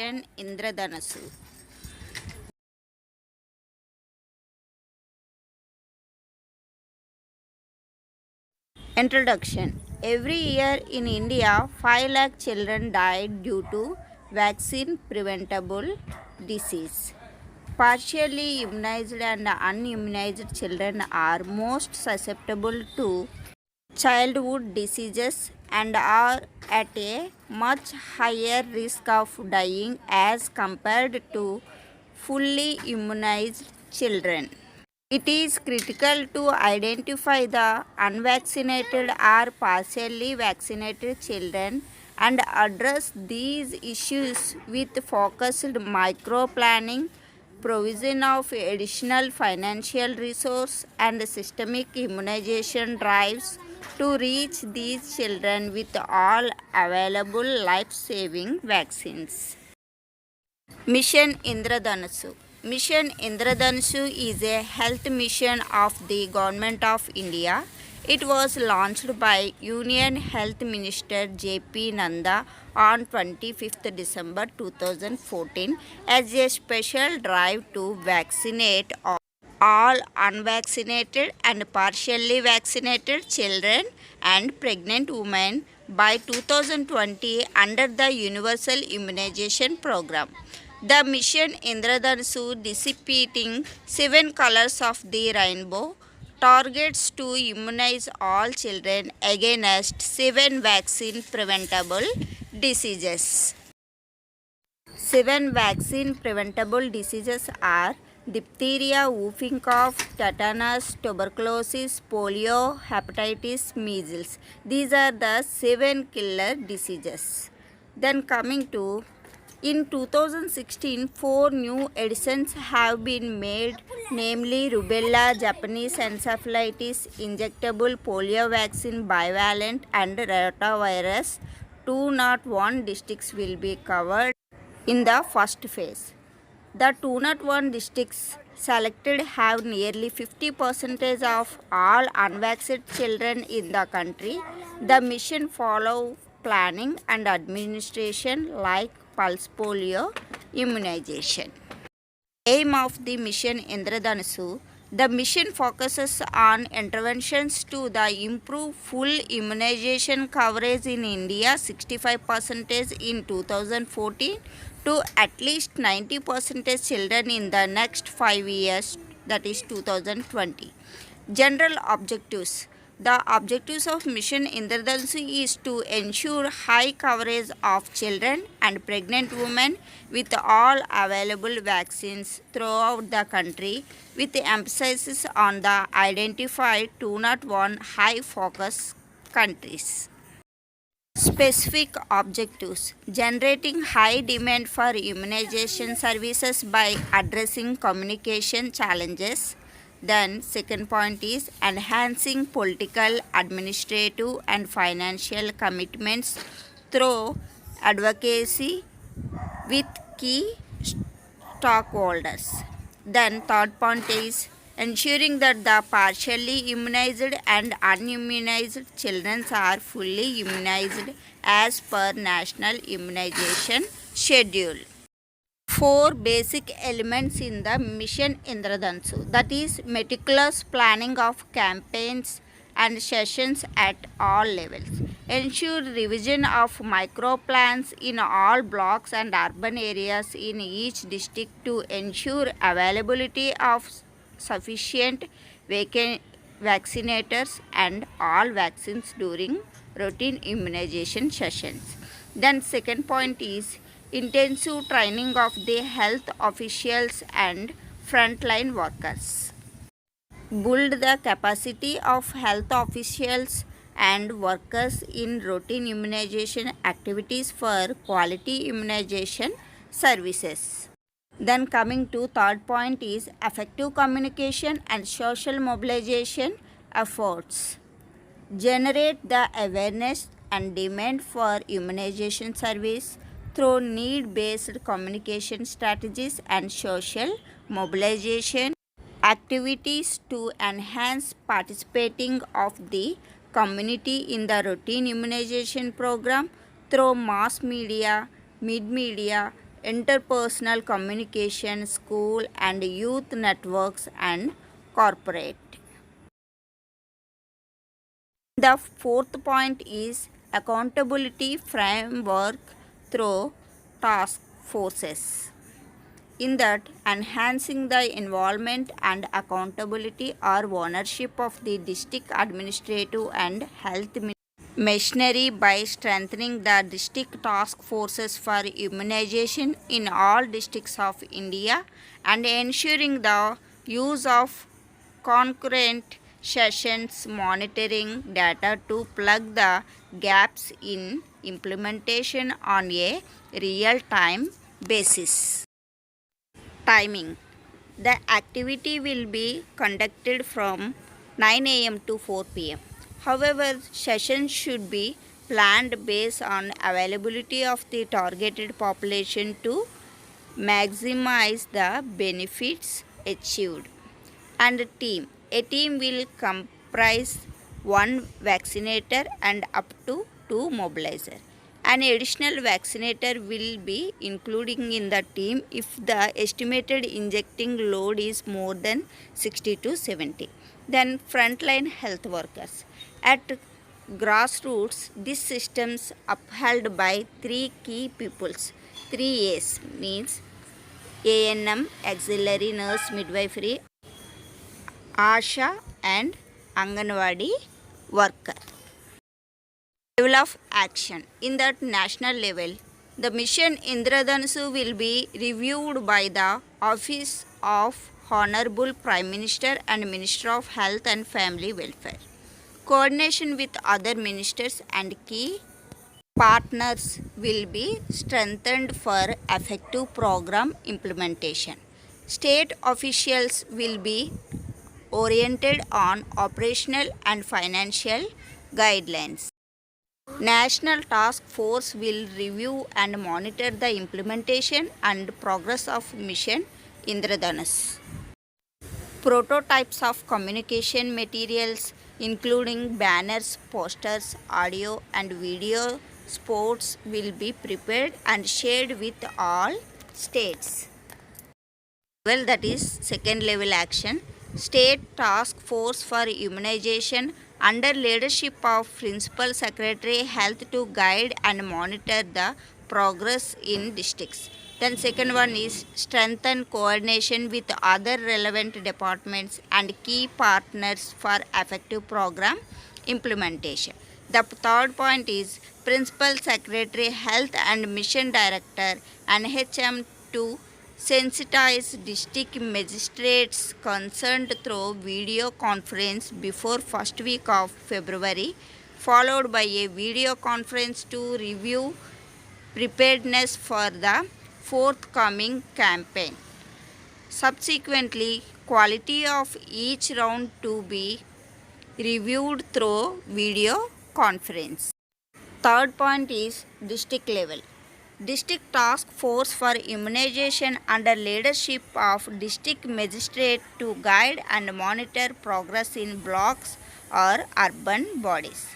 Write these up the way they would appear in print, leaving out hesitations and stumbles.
Mission Indradhanusu. Introduction. Every year in India, 5 lakh children died due to vaccine preventable disease. Partially immunized and unimmunized children are most susceptible to childhood diseases and are at a much higher risk of dying as compared to fully immunized children. It is critical to identify the unvaccinated or partially vaccinated children and address these issues with focused micro planning, provision of additional financial resource and systemic immunization drives to reach these children with all available life-saving vaccines. Mission Indradhanusu. Mission Indradhanusu is a health mission of the Government of India. It was launched by Union Health Minister J.P. Nanda on 25th December 2014 as a special drive to vaccinate all unvaccinated and partially vaccinated children and pregnant women by 2020 under the Universal Immunization Program. The mission Indradhanusu, depicting 7 colors of the rainbow, targets to immunize all children against 7 vaccine preventable diseases. 7 vaccine preventable diseases are diphtheria, whooping cough, tetanus, tuberculosis, polio, hepatitis, measles. These are the 7 killer diseases. Then coming to in 2016, 4 new editions have been made, namely rubella, Japanese encephalitis, injectable polio vaccine, bivalent, and rotavirus. 201 districts will be covered in the first phase. The 201 districts selected have nearly 50% of all unvaccinated children in the country. The mission follows planning and administration like pulse polio immunization. Aim of the mission Indradhanusu. The mission focuses on interventions to improve full immunization coverage in India 65% in 2014 to at least 90% children in the next 5 years, that is 2020. General objectives. The objectives of Mission Indradhanusu is to ensure high coverage of children and pregnant women with all available vaccines throughout the country, with emphasis on the identified 201 high focus countries. Specific objectives. Generating high demand for immunization services by addressing communication challenges. Then second point is enhancing political, administrative and financial commitments through advocacy with key stockholders. Then third point is ensuring that the partially immunized and unimmunized children are fully immunized as per national immunization schedule. 4 basic elements in the Mission Indradhanusu, that is meticulous planning of campaigns and sessions at all levels. Ensure revision of micro plans in all blocks and urban areas in each district to ensure availability of sufficient vaccinators and all vaccines during routine immunization sessions. Then second point is intensive training of the health officials and frontline workers. Build the capacity of health officials and workers in routine immunization activities for quality immunization services. Then coming to third point is effective communication and social mobilization efforts. Generate the awareness and demand for immunization service through need-based communication strategies and social mobilization activities to enhance participating of the community in the routine immunization program through mass media, mid-media, interpersonal communication, school and youth networks, and corporate. The fourth point is accountability framework through task forces. In that, enhancing the involvement and accountability or ownership of the district administrative and health machinery by strengthening the district task forces for immunization in all districts of India and ensuring the use of concurrent sessions monitoring data to plug the gaps in implementation on a real time basis. Timing. The activity will be conducted from 9 am to 4 pm. However, sessions should be planned based on availability of the targeted population to maximize the benefits achieved. And team. A team will comprise one vaccinator and up to two mobilizer. An additional vaccinator will be including in the team if the estimated injecting load is more than 60 to 70. Then frontline health workers. At grassroots, these systems upheld by three key peoples. 3 A's means ANM, auxiliary nurse midwifery, ASHA and Anganwadi worker. Level of action. In that national level, the mission Indradhanusu will be reviewed by the Office of Honorable Prime Minister and Minister of Health and Family Welfare. Coordination with other ministers and key partners will be strengthened for effective program implementation. State officials will be oriented on operational and financial guidelines. National Task Force will review and monitor the implementation and progress of Mission Indradhanush. Prototypes of communication materials including banners, posters, audio and video spots will be prepared and shared with all states. Well, that is second level action. State Task Force for Immunization under leadership of Principal Secretary Health to guide and monitor the progress in districts. Then second one is strengthen coordination with other relevant departments and key partners for effective program implementation. The third point is Principal Secretary Health and Mission Director NHM to sensitize district magistrates concerned through video conference before first week of February, followed by a video conference to review preparedness for the forthcoming campaign. Subsequently, quality of each round to be reviewed through video conference. Third point is district level. District Task Force for Immunization under leadership of District Magistrate to guide and monitor progress in blocks or urban bodies.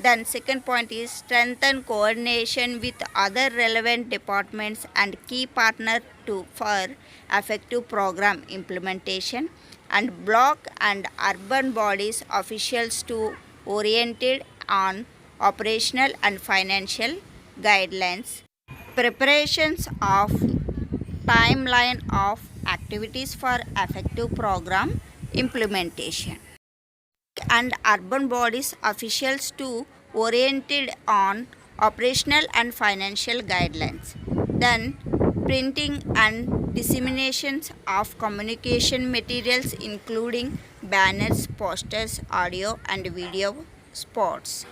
Then second point is strengthen coordination with other relevant departments and key partner for effective program implementation, and block and urban bodies officials to oriented on operational and financial guidelines. Preparations of timeline of activities for effective program implementation, and urban bodies officials to oriented on operational and financial guidelines. Then printing and disseminations of communication materials including banners, posters, audio and video spots.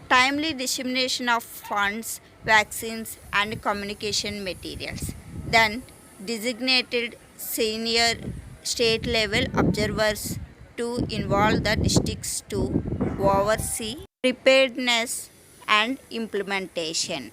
Timely dissemination of funds, vaccines and communication materials. Then designated senior state level observers to involve the districts to oversee preparedness and implementation.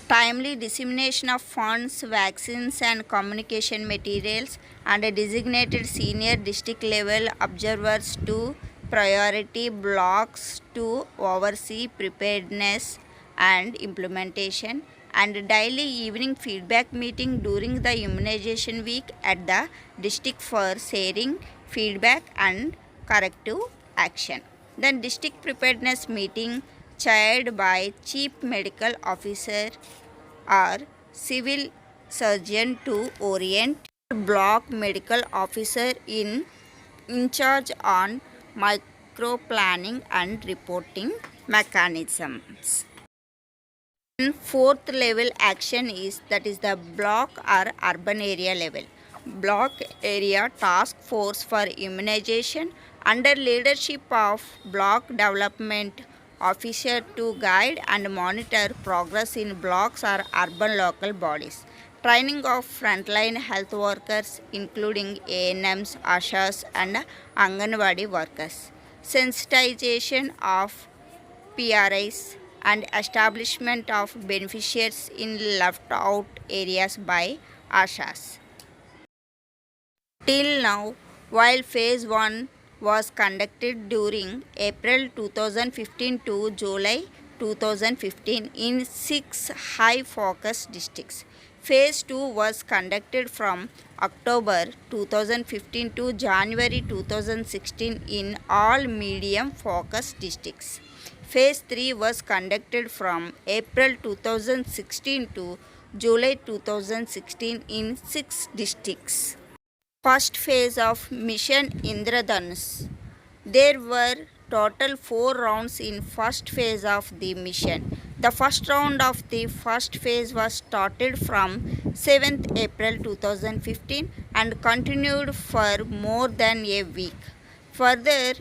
Timely dissemination of funds, vaccines and communication materials, and designated senior district level observers to priority blocks to oversee preparedness and implementation, and daily evening feedback meeting during the immunization week at the district for sharing feedback and corrective action. Then district preparedness meeting chaired by chief medical officer or civil surgeon to orient block medical officer in charge on micro planning and reporting mechanisms. And fourth level action is that is the block or urban area level. Block area task force for immunization under leadership of block development officer to guide and monitor progress in blocks or urban local bodies. Training of frontline health workers including ANMs, ASHAs and Anganwadi workers. Sensitization of PRIs and establishment of beneficiaries in left out areas by ASHAs. Till now, while phase 1 was conducted during April 2015 to July 2015 in 6 high focus districts. Phase 2 was conducted from October 2015 to January 2016 in all medium focus districts. Phase 3 was conducted from April 2016 to July 2016 in 6 districts. First phase of Mission Indradhanush. There were total 4 rounds in first phase of the mission. The first round of the first phase was started from 7th April 2015 and continued for more than a week. Further,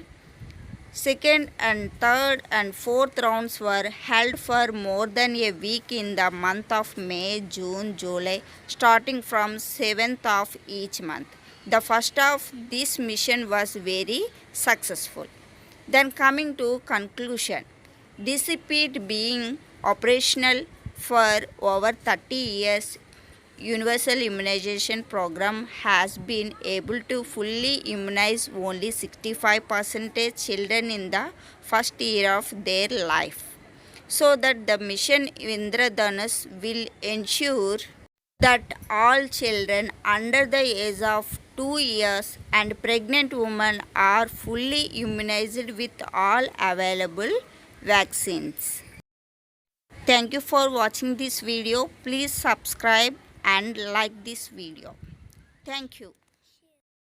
second and third and fourth rounds were held for more than a week in the month of May, June, July, starting from 7th of each month. The first of this mission was very successful. Then coming to conclusion, DCPET being operational for over 30 years, universal immunization program has been able to fully immunize only 65% children in the first year of their life, so that the mission Indradhanush will ensure that all children under the age of 2 years and pregnant women are fully immunized with all available vaccines. Thank you for watching this video. Please subscribe and like this video. Thank you.